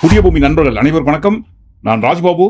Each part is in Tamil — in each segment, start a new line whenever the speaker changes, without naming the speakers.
புதிய பூமி நண்பர்கள் அனைவருக்கும் வணக்கம். நான் ராஜ்பாபு.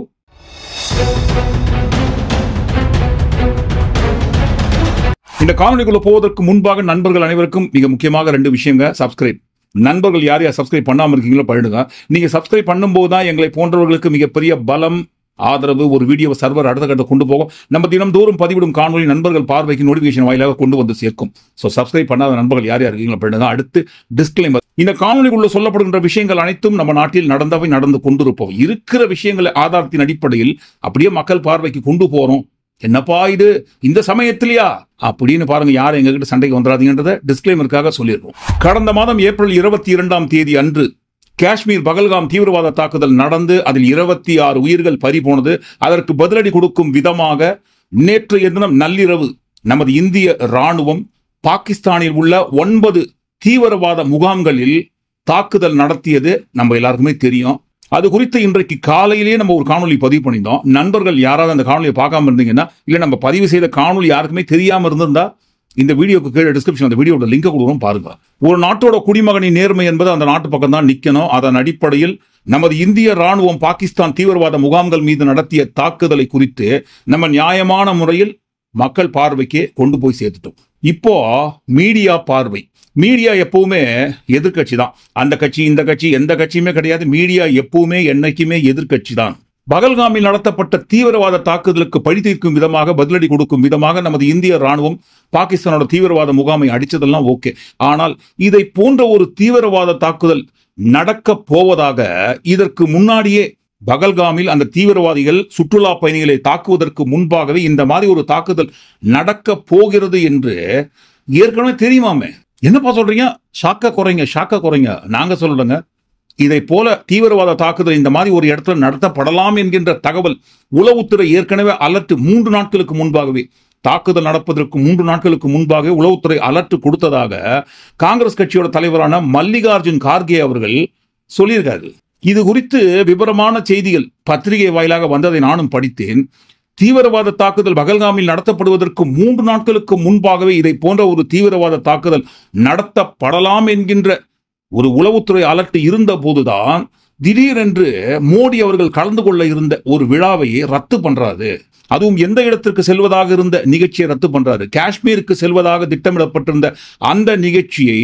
இந்த காணொலிக்குள்ள போவதற்கு முன்பாக நண்பர்கள் அனைவருக்கும் மிக முக்கியமாக 2 விஷயங்க. சப்ஸ்கிரைப். நண்பர்கள் யார் யார் சப்ஸ்கிரைப் பண்ணாம இருக்கீங்களோ பண்ணிடுங்க. நீங்க சப்ஸ்கிரைப் பண்ணும்போது தான் எங்களை போன்றவர்களுக்கு மிகப்பெரிய பலம், ஆதரவு, ஒரு வீடியோ சர்வர் அடுத்த கட்ட கொண்டு போகும். நம்ம தினம்தோறும் பதிவிடும் காணொலி நண்பர்கள் பார்வைக்கு நோட்டிபிகேஷன் வாயிலாக கொண்டு வந்து சேர்க்கும். ஸோ சப்ஸ்கிரைப் பண்ணாத நண்பர்கள் யார் யார் இருக்கீங்களோ பண்ணுங்க. அடுத்து டிஸ்க்ளைமர். இந்த காணொலிக்குள்ள சொல்லப்படுகின்ற விஷயங்கள் அனைத்தும் நம்ம நாட்டில் நடந்தவை, நடந்து கொண்டிருப்போம். இருக்கிற விஷயங்களை ஆதாரத்தின் அடிப்படையில் அப்படியே மக்கள் பார்வைக்கு கொண்டு போறோம். என்னப்பா இது இந்த சமயத்திலயா அப்படின்னு பாருங்க. யாரும் எங்ககிட்ட சண்டைக்கு வந்துடாதீங்கன்றத டிஸ்க்ளைமருக்காக சொல்லியிருக்கோம். கடந்த மாதம் ஏப்ரல் 22ஆம் தேதி அன்று காஷ்மீர் பகல்காம் தீவிரவாத தாக்குதல் நடந்து அதில் 26 உயிர்கள் பறி போனது. அதற்கு பதிலடி கொடுக்கும் விதமாக நேற்றைய தினம் நள்ளிரவு நமது இந்திய ராணுவம் பாகிஸ்தானில் உள்ள 9 தீவிரவாத முகாம்களில் தாக்குதல் நடத்தியது நம்ம எல்லாருக்குமே தெரியும். அது குறித்து இன்றைக்கு காலையிலேயே நம்ம ஒரு காணொலி பதிவு பண்ணியிருந்தோம். நண்பர்கள் யாராவது அந்த காணொலியை பார்க்காம இருந்தீங்கன்னா, இல்ல நம்ம பதிவு செய்த காணொலி யாருக்குமே தெரியாம இருந்திருந்தா இந்த வீடியோக்கு கீழே டிஸ்கிரிப்ஷன் அந்த வீடியோட லிங்க் கொடுக்குறோம் பாருங்க. ஒரு நாட்டோட குடிமகனின் நேர்மை என்பது அந்த நாட்டு பக்கம் தான் நிக்கணும். அதன் அடிப்படையில் நமது இந்திய ராணுவம் பாகிஸ்தான் தீவிரவாத முகாம்கள் மீது நடத்திய தாக்குதலை குறித்து நம்ம நியாயமான முறையில் மக்கள் பார்வைக்கு கொண்டு போய் சேர்த்துட்டோம். இப்போ மீடியா பார்வை. மீடியா எப்பவுமே எதிர்கட்சி தான். அந்த கட்சி இந்த கட்சி எந்த கட்சியுமே கிடையாது. மீடியா எப்பவுமே என்னைக்குமே எதிர்கட்சி தான். பகல்காமில் நடத்தப்பட்ட தீவிரவாத தாக்குதலுக்கு பழி தீர்க்கும் விதமாக, பதிலடி கொடுக்கும் விதமாக நமது இந்திய ராணுவம் பாகிஸ்தானோட தீவிரவாத முகாமை அடிச்சதெல்லாம் ஓகே. ஆனால் இதை போன்ற ஒரு தீவிரவாத தாக்குதல் நடக்க போவதாக இதற்கு முன்னாடியே பகல்காமில் அந்த தீவிரவாதிகள் சுற்றுலா பயணிகளை தாக்குவதற்கு முன்பாகவே இந்த மாதிரி ஒரு தாக்குதல் நடக்க போகிறது என்று ஏற்கனவே தெரியுமாமே. என்னப்பா சொல்றீங்க? ஷாக்க குறைங்க. நாங்க சொல்லுங்க. இதை போல தீவிரவாத தாக்குதல் இந்த மாதிரி ஒரு இடத்துல நடத்தப்படலாம் என்கின்ற தகவல் உளவுத்துறை ஏற்கனவே அலர்ட் 3 நாட்களுக்கு முன்பாகவே, தாக்குதல் நடப்பதற்கு 3 நாட்களுக்கு முன்பாகவே உளவுத்துறை அலர்ட் கொடுத்ததாக காங்கிரஸ் கட்சியோட தலைவரான மல்லிகார்ஜுன் கார்கே அவர்கள் சொல்லியிருக்காரு. இது குறித்து விவரமான செய்திகள் பத்திரிகை வாயிலாக வந்ததை நானும் படித்தேன். தீவிரவாத தாக்குதல் பகல்காமில் நடத்தப்படுவதற்கு 3 நாட்களுக்கு முன்பாகவே இதை போன்ற ஒரு தீவிரவாத தாக்குதல் நடத்தப்படலாம் என்கின்ற ஒரு உளவுத்துறை அலர்ட் இருந்த போதுதான் திடீரென்று மோடி அவர்கள் கலந்து கொள்ள இருந்த ஒரு விழாவை ரத்து பண்றாரு. அதுவும் எந்த இடத்திற்கு செல்வதாக இருந்த நிகழ்ச்சியை ரத்து பண்றாரு. காஷ்மீருக்கு செல்வதாக திட்டமிடப்பட்டிருந்த அந்த நிகழ்ச்சியை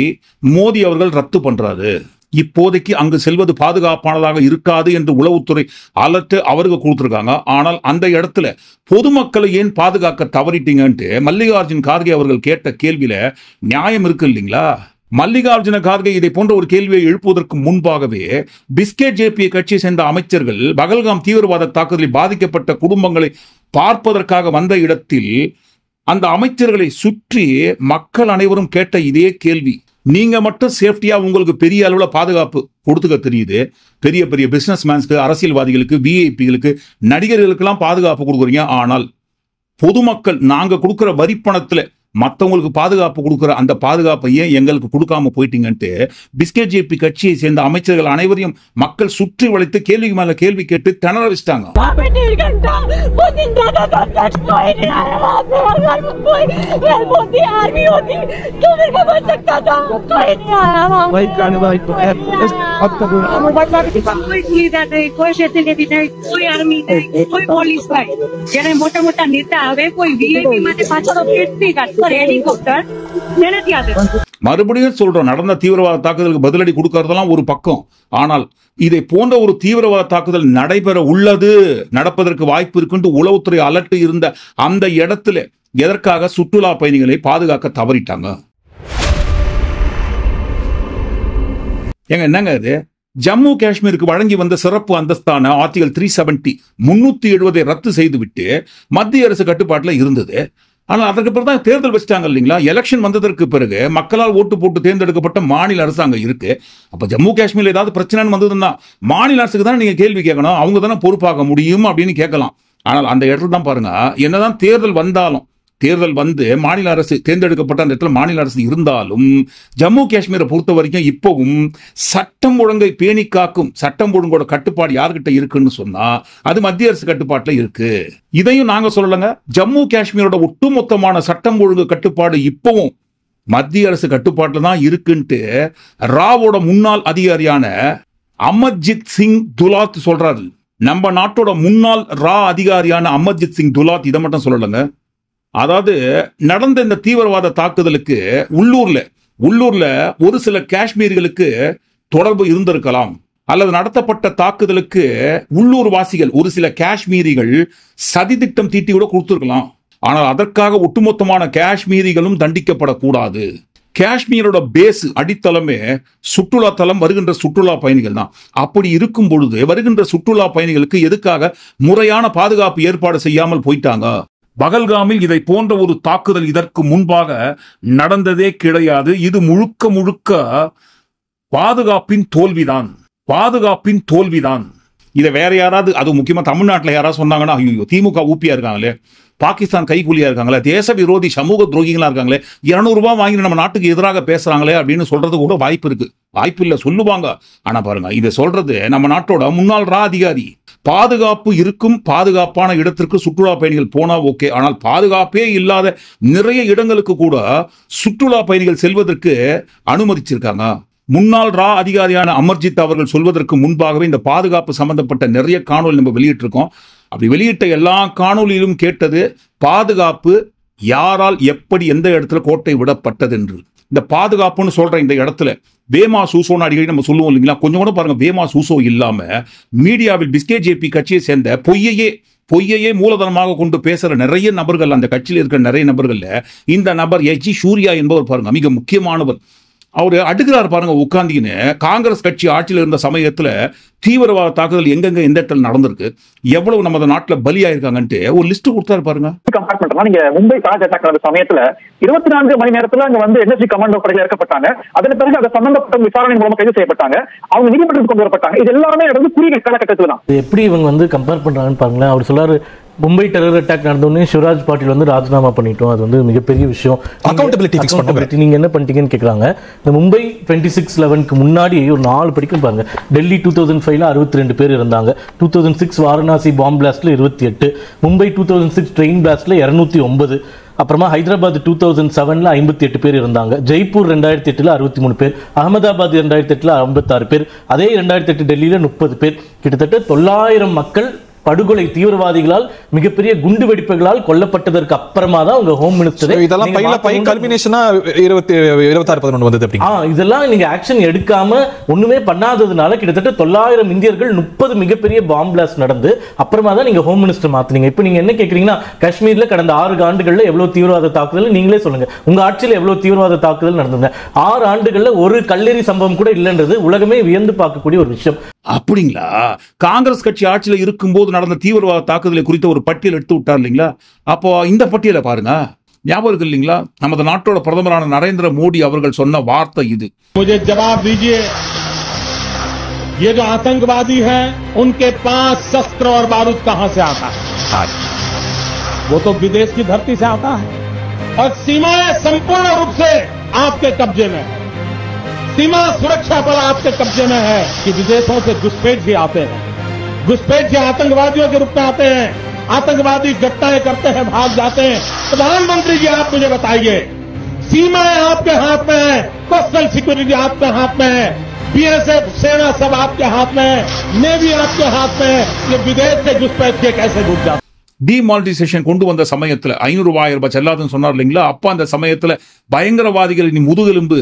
மோடி அவர்கள் ரத்து பண்றாரு. இப்போதைக்கு அங்கு செல்வது பாதுகாப்பானதாக இருக்காது என்று உளவுத்துறை அலர்ட் அவருக்கு கொடுத்திருக்காங்க. ஆனால் அந்த இடத்துல பொதுமக்களை ஏன் பாதுகாக்க தவறிட்டீங்கன்ட்டு மல்லிகார்ஜுன் கார்கே அவர்கள் கேட்ட கேள்வியில நியாயம் இருக்கு இல்லைங்களா? மல்லிகார்ஜுன கார்கே இதை போன்ற ஒரு கேள்வியை எழுப்புவதற்கு முன்பாகவே பிஸ்கெட் ஜேபி கட்சியை சேர்ந்த அமைச்சர்கள் பகல்காம் தீவிரவாத தாக்குதலில் பாதிக்கப்பட்ட குடும்பங்களை பார்ப்பதற்காக வந்த இடத்தில் அந்த அமைச்சர்களை சுற்றி மக்கள் அனைவரும் கேட்ட இதே கேள்வி. நீங்க மட்டும் சேஃப்டியா, உங்களுக்கு பெரிய அளவுல பாதுகாப்பு கொடுத்துக்க தெரியுது, பெரிய பெரிய பிசினஸ் மேன்ஸ்க்கு, அரசியல்வாதிகளுக்கு, விஐபிகளுக்கு, நடிகர்களுக்கெல்லாம் பாதுகாப்பு கொடுக்குறீங்க. ஆனால் பொதுமக்கள் நாங்க கொடுக்கிற வரிப்பணத்துல மற்றவங்களுக்கு பாதுகாப்பு கொடுக்கிற அந்த பாதுகாப்பையே எங்களுக்கு கொடுக்காம போயிட்டீங்கன்ட்டு பிஸ்கெட் ஜேபி கட்சியை சேர்ந்த அமைச்சர்கள் அனைவரையும் மக்கள் சுற்றி வளைத்து கேள்விக்கு மேல கேள்வி கேட்டு திணற வச்சிட்டாங்க.
મોટા મોટા નેતા હવે કોઈ વીઆઈપી માટે પાછળ કેટલી હેલિકોપ્ટર
மறுபடியும் சொல்றோம், நடந்த தீவிரவாத தாக்குதலுக்கு பதிலடி கொடுக்கறதெல்லாம் ஒரு பக்கம். ஆனால் இதை போன்ற ஒரு தீவிரவாத தாக்குதல் நடைபெற உள்ளது, நடப்பதற்கு வாய்ப்பு இருக்குன்னு உளவுத்துறை அலர்ட் இருந்த அந்த இடத்துல எதற்காக சுற்றுலா பயணிகளை பாதுகாக்க தவறிட்டாங்க? என்னங்க இது? ஜம்மு காஷ்மீருக்கு வழங்கி வந்த சிறப்பு அந்தஸ்தான ஆர்டிகல் 370 370 ரத்து செய்துவிட்டு மத்திய அரசு கட்டுப்பாட்டில் இருந்தது. ஆனால் அதற்கு பிறகு தான் தேர்தல் வச்சிட்டாங்க இல்லைங்களா? எலெக்ஷன் வந்ததற்கு பிறகு மக்களால் ஓட்டு போட்டு தேர்ந்தெடுக்கப்பட்ட மாநில அரசாங்கம் இருக்கு. அப்ப ஜம்மு காஷ்மீர்ல ஏதாவது பிரச்சனைன்னு வந்ததுன்னா மாநில அரசுக்கு தானே நீங்க கேள்வி கேட்கணும், அவங்க தானே பொறுப்பாக முடியும் அப்படின்னு கேட்கலாம். ஆனால் அந்த இடத்துல தான் பாருங்க, என்னதான் தேர்தல் வந்தாலும், தேர்தல் வந்து மாநில அரசு தேர்ந்தெடுக்கப்பட்ட அந்த இடத்துல மாநில அரசு இருந்தாலும் ஜம்மு காஷ்மீரை பொறுத்த வரைக்கும் இப்பவும் சட்டம் ஒழுங்கை பேணி காக்கும் சட்டம் ஒழுங்கோட கட்டுப்பாடு யார்கிட்ட இருக்குன்னு சொன்னா அது மத்திய அரசு கட்டுப்பாட்டில் இருக்கு. இதையும் நாங்க சொல்லலங்க. ஜம்மு காஷ்மீரோட ஒட்டுமொத்தமான சட்டம் ஒழுங்கு கட்டுப்பாடு இப்பவும் மத்திய அரசு கட்டுப்பாட்டில் தான் இருக்குன்ட்டு ராவோட முன்னாள் அதிகாரியான அமர்ஜித் சிங் துலாத் சொல்றாரு. நம்ம நாட்டோட முன்னாள் ரா அதிகாரியான அமர்ஜித் சிங் துலாத் இதை மட்டும் சொல்லலைங்க. அதாவது நடந்த இந்த தீவிரவாத தாக்குதலுக்கு உள்ளூர்ல ஒரு சில காஷ்மீர்களுக்கு தொடர்பு இருந்திருக்கலாம், அல்லது நடத்தப்பட்ட தாக்குதலுக்கு உள்ளூர் வாசிகள் ஒரு சில காஷ்மீரிகள் சதித்திட்டம் தீட்டி கூட கொடுத்திருக்கலாம். ஆனால் அதற்காக ஒட்டுமொத்தமான காஷ்மீரிகளும் தண்டிக்கப்படக்கூடாது. காஷ்மீரோட பேஸ் அடித்தளமே சுற்றுலா தலம், வருகின்ற சுற்றுலா பயணிகள் தான். அப்படி இருக்கும் பொழுது வருகின்ற சுற்றுலா பயணிகளுக்கு எதுக்காக முறையான பாதுகாப்பு ஏற்பாடு செய்யாமல் போயிட்டாங்க? பகல்காமில் இதை போன்ற ஒரு தாக்குதல் இதற்கு முன்பாக நடந்ததே கிடையாது. இது முழுக்க பாதுகாப்பின் தோல்விதான். இதை வேற யாராவது, அது முக்கியமா தமிழ்நாட்டில் யாராவது சொன்னாங்கன்னா, ஐயோ திமுக ஊப்பியா இருக்காங்களே, பாகிஸ்தான் கைகூலியா இருக்காங்களே, தேச விரோதி சமூக துரோகிகளா இருக்காங்களே, 200 ரூபாய் வாங்கி நம்ம நாட்டுக்கு எதிராக பேசுறாங்களே அப்படின்னு சொல்றது கூட வாய்ப்பு இருக்கு. வாய்ப்பு இல்ல சொல்லுவாங்க. ஆனா பாருங்க, இதை சொல்றது நம்ம நாட்டோட முன்னாள் ரா அதிகாரி. பாதுகாப்பு இருக்கும், பாதுகாப்பான இடத்திற்கு சுற்றுலா பயணிகள் போனா ஓகே. ஆனால் பாதுகாப்பே இல்லாத நிறைய இடங்களுக்கு கூட சுற்றுலா பயணிகள் செல்வதற்கு அனுமதிச்சிருக்காங்க. முன்னாள் ரா அதிகாரியான அமர்ஜித் அவர்கள் சொல்வதற்கு முன்பாகவே இந்த பாதுகாப்பு சம்பந்தப்பட்ட நிறைய காணொலி நம்ம வெளியிட்டிருக்கோம். அப்படி வெளியிட்ட எல்லா காணொலியிலும் கேட்டது பாதுகாப்பு யாரால் எப்படி எந்த இடத்துல கோட்டை விடப்பட்டது என்று. இந்த பாதுகாப்புன்னு சொல்ற இந்த இடத்துல வேமா சூசோன்னு அடிக்கடி நம்ம சொல்லுவோம் இல்லைங்களா? கொஞ்சம் கூட பாருங்க, வேமா சூசோ இல்லாம மீடியாவில் பிஸ்கே ஜேபி கட்சியை சேர்ந்த பொய்யையே மூலதனமாக கொண்டு பேசுற நிறைய நபர்கள், அந்த கட்சியில் இருக்கிற நிறைய நபர்கள்ல இந்த நபர் எச்.ஜி. சூர்யா என்பவர் பாருங்க, மிக முக்கியமானவர். அவரு அடுக்கிறார் பாருங்க உட்கார்ந்தின்னு. காங்கிரஸ் கட்சி ஆட்சியில் இருந்த சமயத்துல தீவிரவாத தாக்குதல் எங்கெங்க எந்த இடத்துல நடந்திருக்கு, எவ்வளவு நம்ம நாட்டுல பலியாயிருக்காங்கன்ட்டு ஒரு லிஸ்ட் கொடுத்தாரு பாருங்க.
நீங்க மும்பை தாஜ் அட்டாக் நடந்த சமயத்துல 24 மணி நேரத்துல அங்க வந்து என்எஸ்ஜி கமாண்டோ படையில இறக்கப்பட்டாங்க. அதன் பிறகு அதை சம்பந்தப்பட்ட விசாரணை மூலமா கைது செய்யப்பட்டாங்க. அவங்க நீதிமன்றத்துக்கு கொண்டு வரப்பட்டாங்க. இது எல்லாருமே நடந்து குறுகிய காலகட்டத்தில் தான்.
எப்படி இவங்க வந்து கம்பேர் பண்றாங்கன்னு பாருங்களேன். அவர் சொல்றாரு, மும்பை டெரர் அட்டாக் நடந்தோடனே சிவராஜ் பாட்டீல் வந்து ராஜினாமா பண்ணிட்டோம், அது வந்து மிகப்பெரிய விஷயம். அக்கௌண்டபிலிட்டி நீங்க என்ன பண்ணிட்டீங்கன்னு கேட்கறாங்க. இந்த மும்பை 26/11க்கு முன்னாடி ஒரு 4 படிக்கும் பாருங்க. டெல்லி 2005ல 62 பேர் இருந்தாங்க. 2006 வாரணாசி பாம்பு பிளாஸ்ட்ல 28, மும்பை 2006 ட்ரெயின் பிளாஸ்ட்ல 209, அப்புறமா ஹைதராபாத் 2007ல 58 பேர் இருந்தாங்க. ஜெய்ப்பூர் 2008ல 63 பேர், அகமதாபாத் 2008ல 56 பேர், அதே 2008 டெல்லியில 30 பேர். கிட்டத்தட்ட 900 மக்கள் படுகொலை தீவிரவாதிகளால் மிகப்பெரிய குண்டு வெடிப்புகளால் கொல்லப்பட்டதற்கு அப்புறமா தான் உங்க ஹோம் மினிஸ்டர்
இதெல்லாம் கல்மினேஷனா 26/11 வந்தது. அப்படி
இதெல்லாம் நீங்க ஆக்ஷன் எடுக்காம ஒண்ணுமே பண்ணாததுனால கிட்டத்தட்ட 900 இந்தியர்கள் 30 மிகப்பெரிய பாம்பு பிளாஸ்ட் நடந்து அப்புறமா தான் நீங்க ஹோம் மினிஸ்டர் மாத்துனீங்க. இப்போ நீங்க என்ன கேக்குறீங்கன்னா, காஷ்மீர்ல கடந்த 6 ஆண்டுகள்ல எவ்வளவு தீவிரவாத தாக்குதல் நீங்களே சொல்லுங்க. உங்க ஆட்சியில் எவ்வளவு தீவிரவாத தாக்குதல் நடந்தது? 6 ஆண்டுகள்ல ஒரு கல்லெறி சம்பவம் கூட இல்லைன்றது உலகமே வியந்து பார்க்கக்கூடிய ஒரு விஷயம்.
அப்படிங்களா? காங்கிரஸ் கட்சி ஆட்சியில் இருக்கும்போது நடந்த தீவிரவாத தாக்குதலை குறித்த ஒரு பட்டியல் எடுத்து விட்டார் இல்லைங்களா? அப்போ இந்த பட்டியலை பாருங்க, ஞாபகம் இருக்கு இல்லைங்களா? நமது நாட்டோட பிரதமரான நரேந்திர மோடி அவர்கள் சொன்ன வார்த்தை இது.
मुझे जवाब दीजिए, ये जो आतंकवादी हैं उनके पास शस्त्र और बारूद कहां से आता है? वो तो विदेश की धरती से आता है और सीमाएं संपूर्ण रूप से आपके कब्जे में है। सीमा सुरक्षा बल आपके कब्जे में है कि विदेशों से घुसपैठ भी आते हैं, घुसपैठ भी आतंकवादियों के रूप में आते हैं, आतंकवादी घटनाएं करते हैं, भाग जाते हैं। प्रधानमंत्री जी आप मुझे बताइए, सीमाएं आपके हाथ में है, कोस्टल सिक्योरिटी आपके हाथ में है, बीएसएफ सेना सब आपके हाथ में है, नेवी आपके हाथ में है, ये विदेश से घुसपैठ के कैसे घुस जाते?
டிமானிட்டைசேஷன் கொண்டு வந்த சமயத்துல 500 ரூபாய் செல்லாதுன்னு சொன்னார் இல்லைங்களா? அப்ப அந்த சமயத்துல பயங்கரவாதிகளின் முதுகெலும்பு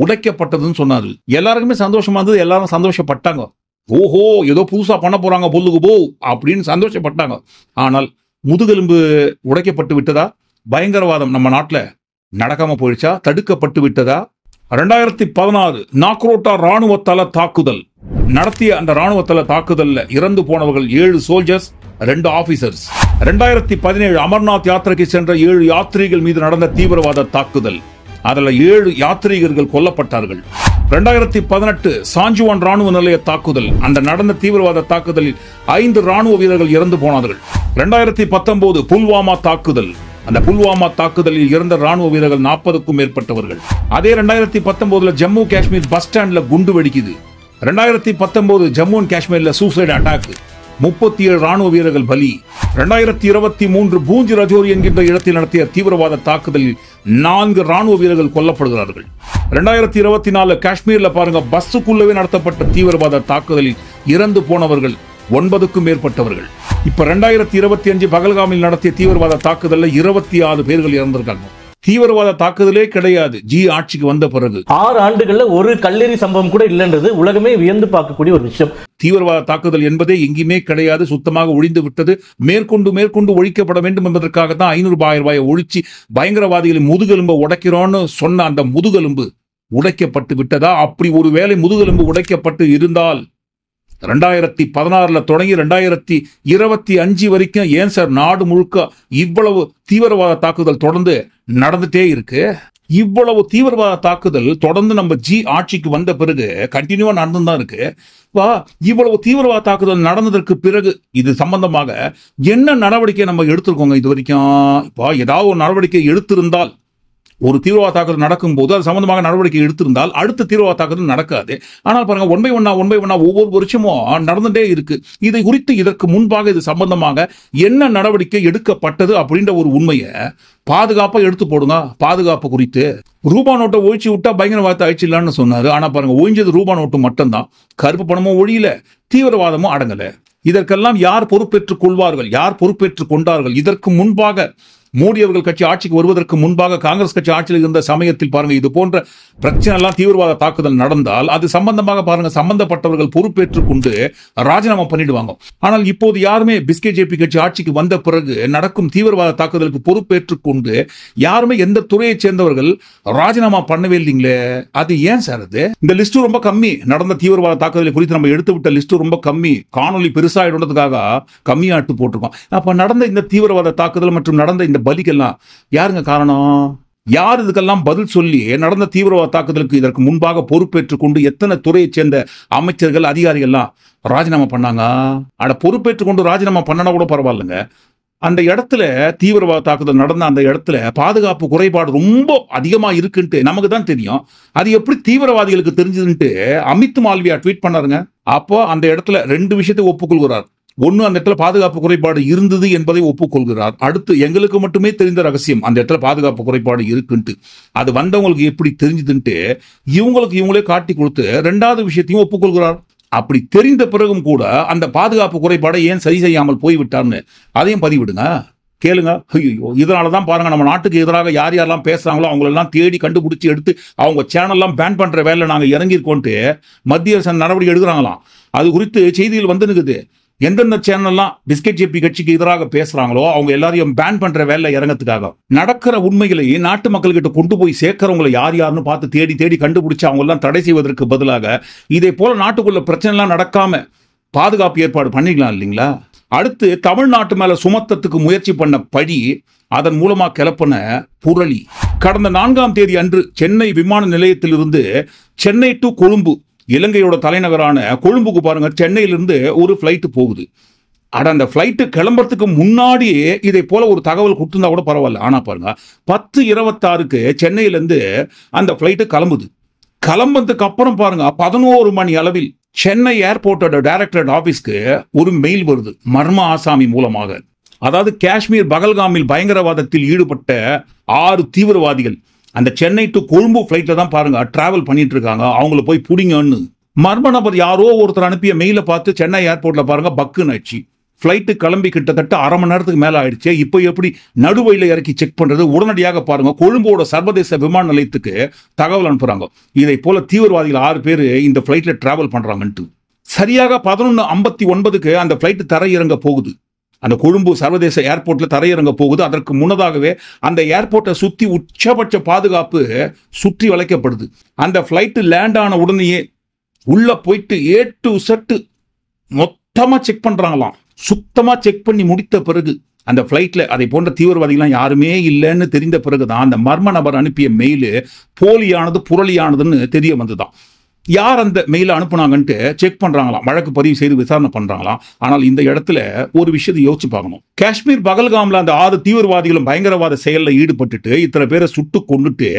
உடைக்கப்பட்டதுன்னு சொன்னாரு. எல்லாருக்குமே சந்தோஷமா இருந்தது, எல்லாரும் சந்தோஷப்பட்டாங்க. ஓஹோ, ஏதோ புதுசா பண்ண போறாங்க பொல்லுக்கு போ அப்படின்னு சந்தோஷப்பட்டாங்க. ஆனால் முதுகெலும்பு உடைக்கப்பட்டு விட்டதா? பயங்கரவாதம் நம்ம நாட்டுல நடக்காம போயிடுச்சா? தடுக்கப்பட்டு விட்டதா? 2016 நாக்ரோட்டா ராணுவ தள தாக்குதல் நடத்திய அந்த ராணுவ தள தாக்குதல்ல இறந்து போனவர்கள் 7 சோல்ஜர்ஸ், 2 ஆபீசர்ஸ். 2017 அமர்நாத் யாத்திரைக்கு சென்ற 7 யாத்ரீகர்கள் மீது நடந்த தீவிரவாத தாக்குதல், அதுல 7 யாத்ரீகர்கள் கொல்லப்பட்டார்கள். 2018 சாஞ்சுவான் ராணுவ நிலைய தாக்குதல், அந்த நடந்த தீவிரவாத தாக்குதலில் 5 ராணுவ வீரர்கள் இறந்து போனார்கள். 2019 புல்வாமா தாக்குதல், அந்த புல்வாமா தாக்குதலில் இறந்த ராணுவ வீரர்கள் 40க்கும் மேற்பட்டவர்கள். அதே 2019 ஜம்மு காஷ்மீர் பஸ் ஸ்டாண்ட்ல குண்டு வெடிக்குது. 2019 ஜம்மு அண்ட் காஷ்மீர்ல சூசைட் அட்டாக். 37 ராணுவ வீரர்கள் பலி. 2023 பூஞ்ச் ரஜோரி என்கின்ற இடத்தில் நடத்திய தீவிரவாத தாக்குதலில் 4 ராணுவ வீரர்கள் கொல்லப்படுகிறார்கள். 2024 காஷ்மீர்ல பாருங்க, பஸ்ஸுக்குள்ளவே நடத்தப்பட்ட தீவிரவாத தாக்குதலில் இறந்து போனவர்கள் 9க்கும் மேற்பட்டவர்கள். இப்ப 2025 பகல்காமில் நடத்திய தீவிரவாத தாக்குதல்ல 26 பேர்கள் இறந்திருக்காங்க. தீவிரவாத தாக்குதலே கிடையாது ஜி ஆட்சிக்கு வந்த பிறகு.
6 ஆண்டுகள்ல ஒரு கல்லெறி சம்பவம் கூட இல்லைன்றது உலகமே வியந்து பார்க்கக்கூடிய ஒரு விஷயம்.
தீவிரவாத தாக்குதல் என்பதே எங்கேயுமே கிடையாது, சுத்தமாக ஒழிந்து விட்டது. மேற்கொண்டு ஒழிக்கப்பட வேண்டும் என்பதற்காக தான் 500 ரூபாயை ஒழிச்சு பயங்கரவாதிகளை முதுகெலும்பை உடைக்கிறோன்னு சொன்ன அந்த முதுகெலும்பு உடைக்கப்பட்டு விட்டதா? அப்படி ஒரு வேளை முதுகெலும்பு உடைக்கப்பட்டு இருந்தால் 2016 தொடங்கி 2025 வரைக்கும் ஏன் சார் நாடு முழுக்க இவ்வளவு தீவிரவாத தாக்குதல் தொடர்ந்து நடந்துட்டே இருக்கு? இவ்வளவு தீவிரவாத தாக்குதல் தொடர்ந்து நம்ம ஜி ஆட்சிக்கு வந்த பிறகு கண்டினியூவா நடந்துதான் இருக்கு. இவ்வளவு தீவிரவாத தாக்குதல் நடந்ததற்கு பிறகு இது சம்பந்தமாக என்ன நடவடிக்கை நம்ம எடுத்திருக்கோங்க இது வரைக்கும்? இப்போ ஏதாவது ஒரு நடவடிக்கை எடுத்திருந்தால், ஒரு தீவிரவாத தாக்குதல் நடக்கும் போது அது சம்பந்தமாக நடவடிக்கை எடுத்திருந்தால் அடுத்த தீவிரவாத தாக்குதல் நடக்காது. ஆனால் பாருங்க, ஒன் பை ஒன்னா ஒவ்வொரு வருஷமும் நடந்துட்டே இருக்கு. இதை குறித்து இதற்கு முன்பாக இது சம்பந்தமாக என்ன நடவடிக்கை எடுக்கப்பட்டது அப்படின்ற ஒரு உண்மையை பாதுகாப்பா எடுத்து போடுங்க. பாதுகாப்பு குறித்து ரூபா நோட்டை ஒழிச்சு விட்டா பயங்கரவாதத்தை அழிச்சிடலான்னு சொன்னாரு. ஆனா பாருங்க, ஒழிஞ்சது ரூபா நோட்டு மட்டும்தான், கருப்பு பணமும் ஒழியல, தீவிரவாதமும் அடங்கல. இதற்கெல்லாம் யார் பொறுப்பேற்றுக் கொள்வார்கள்? யார் பொறுப்பேற்றுக் கொண்டார்கள்? இதற்கு முன்பாக மோடி அவர்கள் கட்சி ஆட்சிக்கு வருவதற்கு முன்பாக காங்கிரஸ் கட்சி ஆட்சியில் இருந்த சமயத்தில் பாருங்க, இது போன்ற பிரச்சனை எல்லாம் தீவிரவாத தாக்குதல் நடந்தால் அது சம்பந்தமாக பாருங்க சம்பந்தப்பட்டவர்கள் பொறுப்பேற்றுக் கொண்டு ராஜினாமா பண்ணிடுவாங்க. ஆனால் இப்போது யாருமே பிஸ்கே ஜேபி கட்சி ஆட்சிக்கு வந்த பிறகு நடக்கும் தீவிரவாத தாக்குதலுக்கு பொறுப்பேற்றுக் கொண்டு யாருமே எந்த துறையை சேர்ந்தவர்கள் ராஜினாமா பண்ணவே இல்லைங்களே. அது ஏன் சார்? அது இந்த லிஸ்ட் ரொம்ப கம்மி. நடந்த தீவிரவாத தாக்குதலை குறித்து நம்ம எடுத்து விட்ட லிஸ்ட் ரொம்ப கம்மி. காணொலி பெருசாயிடுறதுக்காக கம்மியாட்டு போட்டிருக்கோம். அப்ப நடந்த இந்த தீவிரவாத தாக்குதல் மற்றும் நடந்த இந்த பலிக்கெல்லாம் யாருங்க காரணம்? யார் இதுக்கெல்லாம் பதில் சொல்லி நடந்த தீவிரவாத தாக்குதலுக்கு இதற்கு முன்பாக பொறுப்பேற்றுக் கொண்டு எத்தனை துறையைச் சேர்ந்த அமைச்சர்கள் அதிகாரிகள்லாம் ராஜினாமா பண்ணாங்க? பொறுப்பேற்றுக் கொண்டு ராஜினாமா பண்ணனா கூட பரவாயில்லைங்க. அந்த இடத்துல தீவிரவாத தாக்குதல் நடந்த அந்த இடத்துல பாதுகாப்பு குறைபாடு ரொம்ப அதிகமா இருக்குன்ட்டு நமக்கு தான் தெரியும். அது எப்படி தீவிரவாதிகளுக்கு தெரிஞ்சதுன்ட்டு அமித் மால்வியா ட்வீட் பண்ணாருங்க. அப்போ அந்த இடத்துல 2 விஷயத்தை ஒப்புக்கொள்கிறார். ஒன்னு, அந்த இடத்துல பாதுகாப்பு குறைபாடு இருந்தது என்பதை ஒப்புக்கொள்கிறார். அடுத்து, எங்களுக்கு மட்டுமே தெரிந்த ரகசியம் அந்த இடத்துல பாதுகாப்பு குறைபாடு இருக்குன்ட்டு, அது வந்தவங்களுக்கு எப்படி தெரிஞ்சதுன்ட்டு இவங்களே காட்டி கொடுத்து 2வது விஷயத்தையும் ஒப்புக்கொள்கிறார். அப்படி தெரிந்த பிறகும் கூட அந்த பாதுகாப்பு குறைபாடை ஏன் சரி செய்யாமல் போய்விட்டார்னு அதையும் பதிவிடுங்க, கேளுங்க. ஐயோ, இதனாலதான் பாருங்க, நம்ம நாட்டுக்கு எதிராக யார் யாரெல்லாம் பேசுறாங்களோ அவங்களெல்லாம் தேடி கண்டுபிடிச்சு எடுத்து அவங்க சேனல்லாம் பேன் பண்ற வேலை நாங்க இறங்கியிருக்கோன்ட்டு மத்திய அரசு நடவடிக்கை எடுக்கிறாங்களாம். அது குறித்து செய்தியில் வந்து நிற்குது. எந்தெந்த சேனல்லாம் பிஸ்கெட் ஜேபி கட்சிக்கு எதிராக பேசுறாங்களோ அவங்க எல்லாரையும் பேன் பண்ற வேலை இறங்கத்துக்காக நடக்கிற உண்மைகளையே நாட்டு மக்கள் கிட்ட கொண்டு போய் சேர்க்கிறவங்களை யாருன்னு பார்த்து தேடி கண்டுபிடிச்சு அவங்க எல்லாம் தடை செய்வதற்கு பதிலாக இதே போல நாட்டுக்குள்ள பிரச்சனை எல்லாம் நடக்காம பாதுகாப்பு ஏற்பாடு பண்ணிக்கலாம் இல்லைங்களா? அடுத்து, தமிழ்நாட்டு மேல சுமத்தத்துக்கு முயற்சி பண்ண பழி, அதன் மூலமா கிளப்பின புரளி. கடந்த 4ஆம் தேதி அன்று சென்னை விமான நிலையத்திலிருந்து சென்னை டு கொழும்பு, இலங்கையோட தலைநகரான கொழும்புக்கு பாருங்க சென்னையிலிருந்து ஒரு பிளைட் போகுது. அந்த பிளைட் கிளம்புறதுக்கு முன்னாடியே இதை போல ஒரு தகவல் கொடுத்திருந்தா கூட பரவாயில்ல. ஆனா பாருங்க, 10:26க்கு சென்னையிலிருந்து அந்த பிளைட் கிளம்புது. கிளம்புறதுக்கு அப்புறம் பாருங்க 11 மணி அளவில் சென்னை ஏர்போர்ட்டோட டைரக்டரேட் ஆபீஸ்க்கு ஒரு மெயில் வருது மர்ம ஆசாமி மூலமாக. அதாவது காஷ்மீர் பகல்காமில் பயங்கரவாதத்தில் ஈடுபட்ட 6 தீவிரவாதிகள் அந்த சென்னை டு கொழும்பு பிளைட்ல தான் பாருங்க டிராவல் பண்ணிட்டு இருக்காங்க, அவங்கள போய் புடிங்கன்னு மர்ம நபர் யாரோ ஒருத்தர் அனுப்பிய மெயில பார்த்து சென்னை ஏர்போர்ட்ல பாருங்க பக்குன்னு ஆச்சு. பிளைட்டு கிளம்பி கிட்டத்தட்ட 1/2 மணி நேரத்துக்கு மேல ஆயிடுச்சு. இப்போ எப்படி நடுவழியில இறக்கி செக் பண்றது? உடனடியாக பாருங்க கொழும்போட சர்வதேச விமான நிலையத்துக்கு தகவல் அனுப்புறாங்க. இதை போல தீவிரவாதிகள் 6 பேர் இந்த பிளைட்ல டிராவல் பண்றாங்கன்ட்டு. சரியாக 11:59க்கு அந்த பிளைட் தரையிறங்க போகுது. அந்த கொழும்பு சர்வதேச ஏர்போர்ட்ல தரையிறங்க போகுது. அதற்கு முன்னதாகவே அந்த ஏர்போர்ட்டை சுத்தி உச்சபட்ச பாதுகாப்பு சுற்றி வளைக்கப்படுது. அந்த பிளைட் லேண்ட் ஆன உடனேயே உள்ள போயிட்டு A to Z மொத்தமா செக் பண்றாங்களாம். சுத்தமா செக் பண்ணி முடித்த பிறகு அந்த பிளைட்ல அதை போன்ற தீவிரவாதிகள்லாம் யாருமே இல்லைன்னு தெரிந்த பிறகுதான் அந்த மர்ம நபர் அனுப்பிய மெயில் போலியானது புரளியானதுன்னு தெரிய வந்துதான். யார் அந்த மெயில அனுப்புனாங்கன்ட்டு செக் பண்றாங்களாம், வழக்கு பதிவு செய்து விசாரணை பண்றாங்களாம். ஆனால் இந்த இடத்துல ஒரு விஷயத்தை யோசிச்சு பார்க்கணும். காஷ்மீர் பகல்காம்ல அந்த 6 தீவிரவாதிகளும் பயங்கரவாத செயலில் ஈடுபட்டுட்டு இத்தனை பேரை சுட்டு கொண்டுட்டு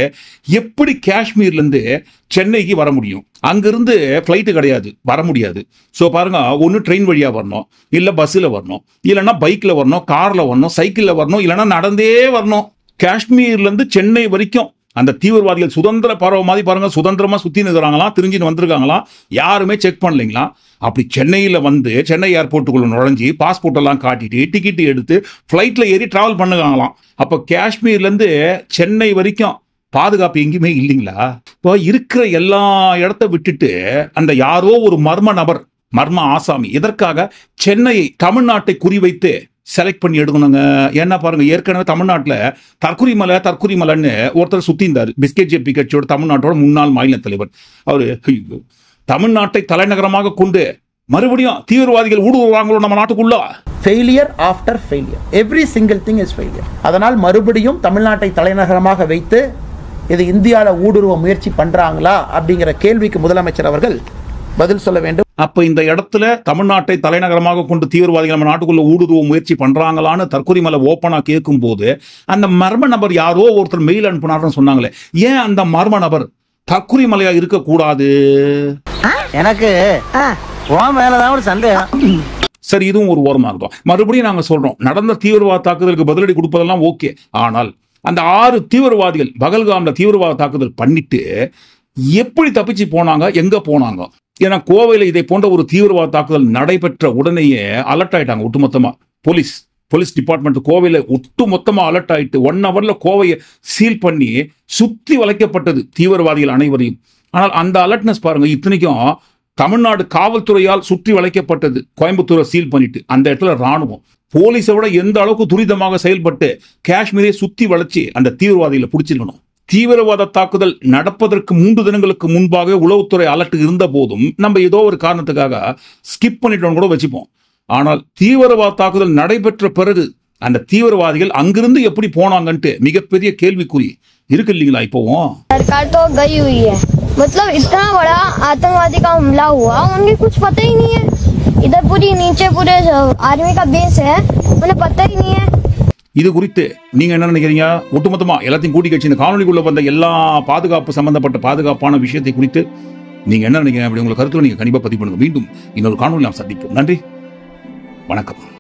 எப்படி காஷ்மீர்ல இருந்து சென்னைக்கு வர முடியும்? அங்கிருந்து ஃபிளைட்டு கிடையாது, வர முடியாது. ஸோ பாருங்க, ஒன்று ட்ரெயின் வழியா வரணும், இல்லை பஸ்ஸில் வரணும், இல்லைன்னா பைக்ல வரணும், கார்ல வரணும், சைக்கிள்ல வரணும், இல்லைன்னா நடந்தே வரணும். காஷ்மீர்ல இருந்து சென்னை வரைக்கும் அந்த தீவிரவாதிகள் சுதந்திர பறவை மாதிரி பாருங்க, சுதந்திரமா சுத்தி நிற்கிறாங்களாம், திருஞ்சின்னு வந்திருக்காங்களாம், யாருமே செக் பண்ணலைங்களா? அப்படி சென்னையில வந்து சென்னை ஏர்போர்ட்டுக்குள்ள நுழைஞ்சி பாஸ்போர்ட் எல்லாம் காட்டிட்டு டிக்கெட் எடுத்து ஃபிளைட்ல ஏறி டிராவல் பண்ணுவாங்களாம். அப்ப காஷ்மீர்ல இருந்து சென்னை வரைக்கும் பாதுகாப்பு எங்கேயுமே இல்லைங்களா? இப்போ இருக்கிற எல்லா இடத்த விட்டுட்டு அந்த யாரோ ஒரு மர்ம நபர், மர்ம ஆசாமி எதற்காக சென்னையை, தமிழ்நாட்டை குறிவைத்து செலக்ட் பண்ணி எடுக்கணுங்க? ஏன்னா பாருங்க, ஏற்கனவே தமிழ்நாட்டில் தற்குறிமலைன்னு ஒருத்தர் சுத்தி இருந்தார், பிஸ்கெட் ஜேபி கட்சியோட தமிழ்நாட்டோட முன்னாள் மாநில தலைவர். அவரு தமிழ்நாட்டை தலைநகரமாக கொண்டு மறுபடியும் தீவிரவாதிகள் ஊடுருவாங்களோ நம்ம நாட்டுக்குள்ள.
Failure after failure, every single thing is failure. அதனால் மறுபடியும் தமிழ்நாட்டை தலைநகரமாக வைத்து இது இந்தியாவில் ஊடுருவ முயற்சி பண்றாங்களா அப்படிங்கிற கேள்விக்கு முதலமைச்சர் அவர்கள் பதில் சொல்ல வேண்டும்.
அப்ப இந்த இடத்துல தமிழ்நாட்டை தலைநகரமாக கொண்டு தீவிரவாதிகள் நம்ம நாட்டுக்குள்ள ஊடுருவ முயற்சி பண்றாங்களான்னு தற்கொலை ஓப்பனா கேட்கும் போது அந்த மர்ம நபர் யாரோ ஒருத்தர் மெயில் அனுப்புனாருன்னு சொன்னாங்களே, ஏன் அந்த மர்ம நபர் தற்கொலை மலையா இருக்க கூடாது?
எனக்கு மேலதான் ஒரு சந்தேகம்.
சரி, இதுவும் ஒரு ஓரமா இருக்கும். மறுபடியும் நாங்க சொல்றோம், நடந்த தீவிரவாத தாக்குதலுக்கு பதிலடி கொடுப்பதெல்லாம் ஓகே. ஆனால் அந்த 6 தீவிரவாதிகள் பகல்காம்ல தீவிரவாத தாக்குதல் பண்ணிட்டு எப்படி தப்பிச்சு போனாங்க, எங்க போனாங்க? ஏன்னா கோவையில் இதை போன்ற ஒரு தீவிரவாத தாக்குதல் நடைபெற்ற உடனேயே அலர்ட் ஆயிட்டாங்க ஒட்டுமொத்தமா. போலீஸ் டிபார்ட்மெண்ட் கோவையில் ஒட்டுமொத்தமா அலர்ட் ஆயிட்டு 1 ஹவர்ல கோவையை சீல் பண்ணி சுத்தி வளைக்கப்பட்டது தீவிரவாதிகள் அனைவரையும். ஆனால் அந்த அலர்ட்னஸ் பாருங்க, இத்தனைக்கும் தமிழ்நாடு காவல்துறையால் சுற்றி வளைக்கப்பட்டது, கோயம்புத்தூரை சீல் பண்ணிட்டு. அந்த இடத்துல ராணுவம் போலீஸை விட எந்த அளவுக்கு துரிதமாக செயல்பட்டு காஷ்மீரை சுத்தி வளைச்சு அந்த தீவிரவாதிகளை பிடிச்சிருக்கணும். தீவிரவாத தாக்குதல் நடப்பதற்கு 3 தினங்களுக்கு முன்பாக உளவுத்துறை அலர்ட் இருந்த போதும் நம்ம ஏதோ ஒரு காரணத்துக்காக ஸ்கிப் பண்ணிட்டோம் கூட வச்சுப்போம். ஆனால் தீவிரவாத தாக்குதல் நடைபெற்ற பிறகு அந்த தீவிரவாதிகள் அங்கிருந்து எப்படி போனாங்கன்ட்டு மிகப்பெரிய கேள்விக்குறி இருக்கு இல்லைங்களா? இப்போவும்
सरकार तो गई हुई है, मतलब इतना बड़ा आतंकवादी का हमला हुआ, उन्हें कुछ पता ही नहीं है. इधर पूरी नीचे पूरे आर्मी का बेस है, उन्हें पता ही नहीं है.
இது குறித்து நீங்க என்ன நினைக்கிறீங்க? ஒட்டுமொத்தமா எல்லாத்தையும் கூட்டி கட்சி இந்த காணொலிக்குள்ள வந்த எல்லா பாதுகாப்பு சம்பந்தப்பட்ட பாதுகாப்பான விஷயத்தை குறித்து நீங்க என்ன நினைக்கிறீங்க? அப்படி உங்க கருத்துல நீங்க கண்டிப்பா பதிவு பண்ணுங்க. மீண்டும் இன்னொரு காணொலி நாம் சந்திப்போம். நன்றி, வணக்கம்.